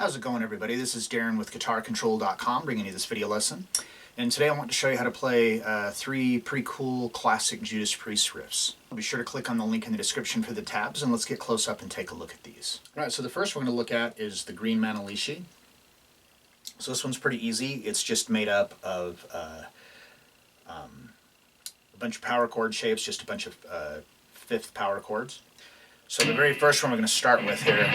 How's it going, everybody? This is Darrin with GuitarControl.com bringing you this video lesson. And today I want to show you how to play three pretty cool classic Judas Priest riffs. Be sure to click on the link in the description for the tabs, and let's get close up and take a look at these. All right, so the first we're going to look at is the green Manalishi. So this one's pretty easy. It's just made up of a bunch of power chord shapes, just a bunch of fifth power chords. So the very first one we're going to start with here,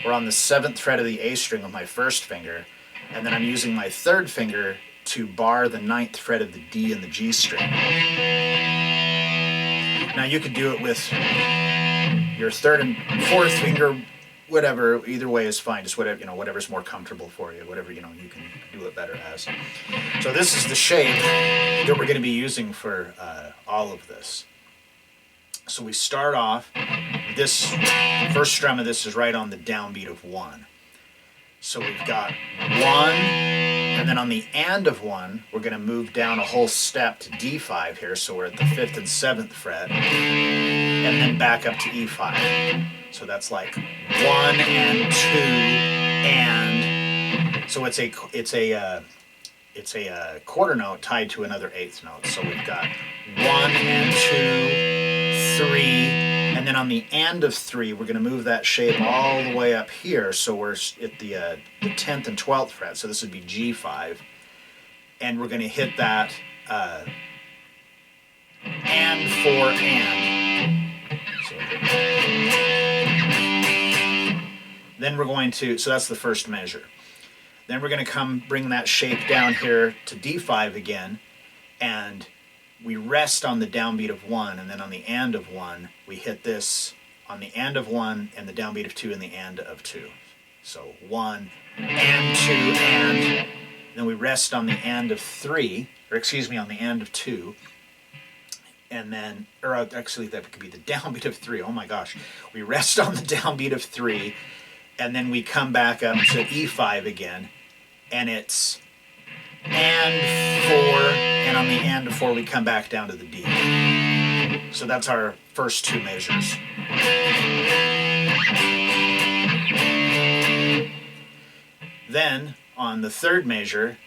we're on the 7th fret of the A string with my first finger, and then I'm using my third finger to bar the 9th fret of the D and the G string. Now you could do it with your third and fourth finger, whatever, either way is fine, just whatever, whatever's more comfortable for you, whatever, you can do it better as. So this is the shape that we're going to be using for all of this. So we start off, this first strum of this is right on the downbeat of 1. So we've got 1, and then on the and of 1, we're going to move down a whole step to D5 here, so we're at the 5th and 7th fret, and then back up to E5. So that's like 1 and 2 and, so it's a quarter note tied to another 8th note. So we've got 1 and 2, 3, and then on the and of 3, we're going to move that shape all the way up here, so we're at the 10th and 12th fret, so this would be G5, and we're going to hit that and 4 and. So then we're going to, so that's the first measure. Then we're going to bring that shape down here to D5 again, and we rest on the downbeat of 1, and then on the and of 1, we hit this on the and of 1 and the downbeat of 2 and the and of 2. So 1 and 2 and then we rest on the and of 3, or excuse me, on the and of 2, and then, or actually that could be the downbeat of 3, oh my gosh. We rest on the downbeat of 3, and then we come back up to E5 again, and it's and 4, and on the and of 4 we come back down to the D. So that's our first two measures. Then on the third measure,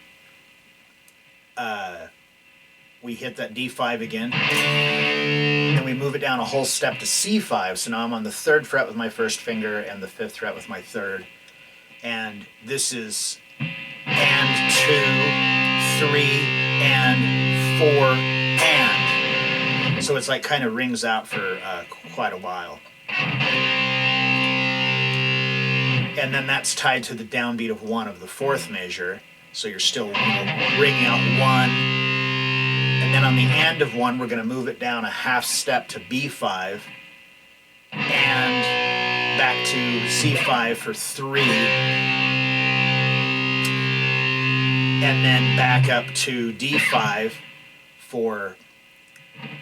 we hit that D5 again, and we move it down a whole step to C5. So now I'm on the 3rd fret with my first finger and the 5th fret with my 3rd, and this is and 2, 3, and 4, and. So it's like kind of rings out for quite a while. And then that's tied to the downbeat of 1 of the 4th measure. So you're still ringing out 1. And then on the and of 1, we're going to move it down a half step to B5. And back to C5 for 3. And then back up to D5 for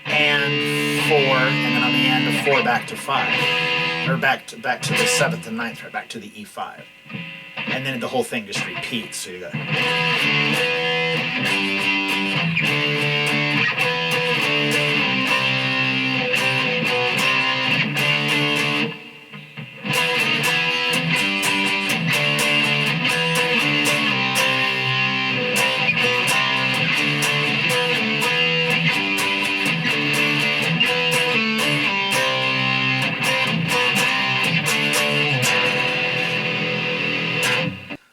and 4, and then on the and of 4 back to 5, or back to the 7th and 9th fret, back to the E5, and then the whole thing just repeats. So you got.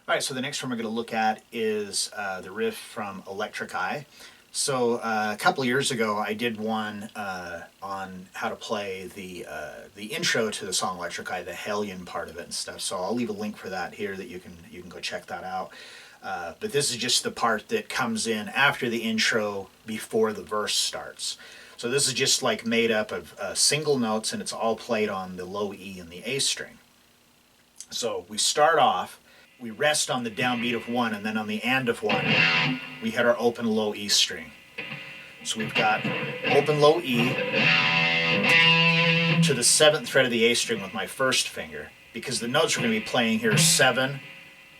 Alright, so the next one we're going to look at is the riff from Electric Eye. So a couple of years ago I did one on how to play the intro to the song Electric Eye, the Hellion part of it and stuff. So I'll leave a link for that here that you can go check that out. But this is just the part that comes in after the intro before the verse starts. So this is just like made up of single notes, and it's all played on the low E and the A string. So we start off, we rest on the downbeat of 1, and then on the and of 1, we hit our open low E string. So we've got open low E to the 7th fret of the A string with my first finger, because the notes we're going to be playing here are 7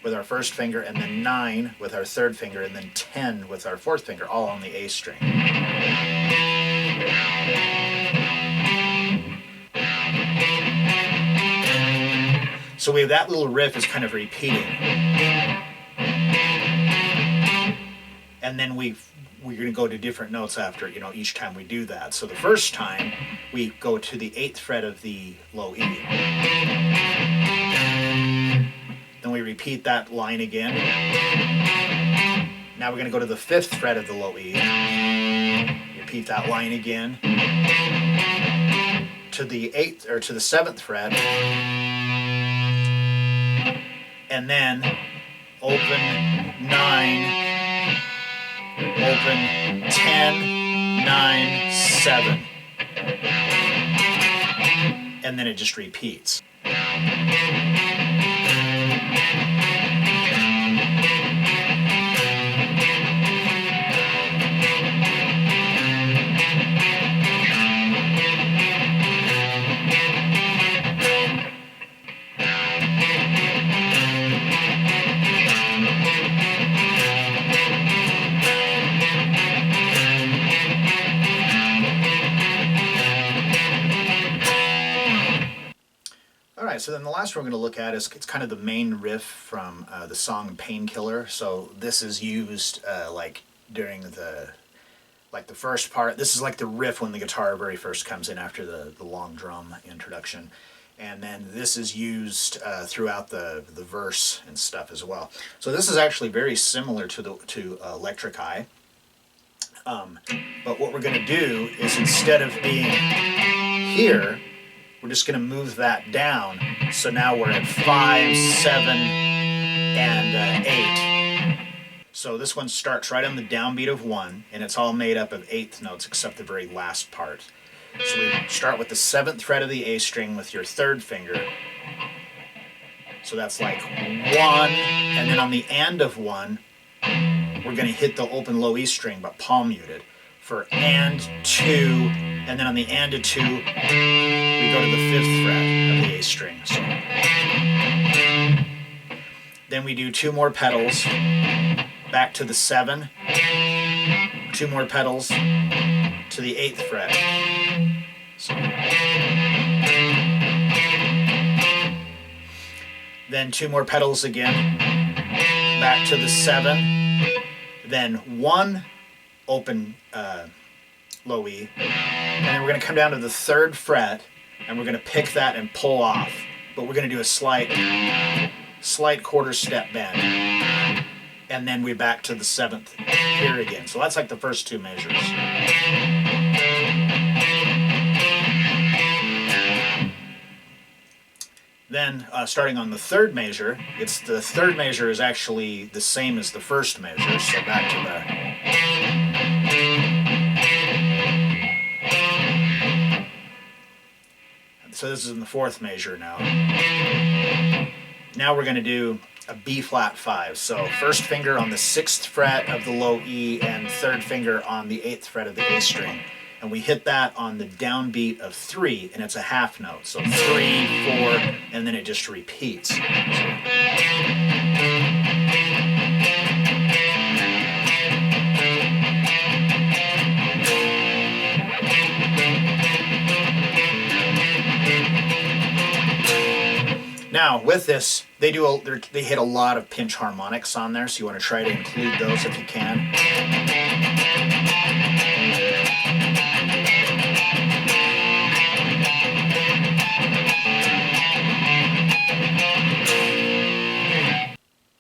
with our first finger, and then 9 with our third finger, and then 10 with our fourth finger, all on the A string. So we have that little riff is kind of repeating. And then we're going to go to different notes after, each time we do that. So the first time, we go to the 8th fret of the low E. Then we repeat that line again. Now we're going to go to the 5th fret of the low E. Repeat that line again. To the 8th, or to the 7th fret. And then open 9, open 10, 9, 7. And then it just repeats. Alright, so then the last one we're going to look at is it's kind of the main riff from the song Painkiller. So this is used like during the first part. This is like the riff when the guitar very first comes in after the long drum introduction. And then this is used throughout the verse and stuff as well. So this is actually very similar to Electric Eye. But what we're going to do is, instead of being here, we're just going to move that down. So now we're at 5, 7, and 8. So this one starts right on the downbeat of 1, and it's all made up of 8th notes except the very last part. So we start with the 7th fret of the A string with your 3rd finger. So that's like 1, and then on the end of 1, we're going to hit the open low E string, but palm muted, for and 2, and then on the and of 2, we go to the 5th fret of the A string. So then we do 2 more pedals, back to the 7, 2 more pedals to the 8th fret. So then 2 more pedals again, back to the 7, then 1 open low E, and then we're going to come down to the 3rd fret, and we're going to pick that and pull off, but we're going to do a slight quarter step bend, and then we're back to the 7th here again. So that's like the first 2 measures. Then, starting on the 3rd measure, the 3rd measure is actually the same as the 1st measure, so back to so this is in the 4th measure now. Now we're going to do a B flat 5. So 1st finger on the 6th fret of the low E and 3rd finger on the 8th fret of the A string. And we hit that on the downbeat of 3, and it's a half note. So 3, 4, and then it just repeats. Now, with this, they hit a lot of pinch harmonics on there, so you want to try to include those if you can.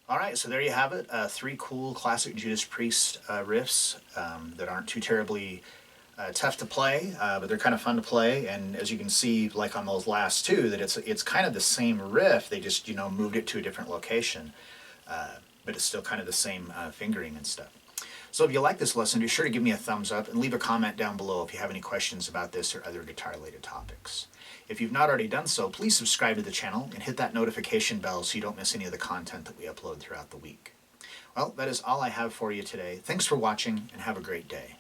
Alright, so there you have it. 3 cool classic Judas Priest riffs that aren't too terribly tough to play, but they're kind of fun to play. And as you can see, like on those last 2, that it's kind of the same riff. They just moved it to a different location, but it's still kind of the same fingering and stuff. So if you like this lesson, be sure to give me a thumbs up and leave a comment down below if you have any questions about this or other guitar-related topics. If you've not already done so, please subscribe to the channel and hit that notification bell so you don't miss any of the content that we upload throughout the week. Well, that is all I have for you today. Thanks for watching, and have a great day.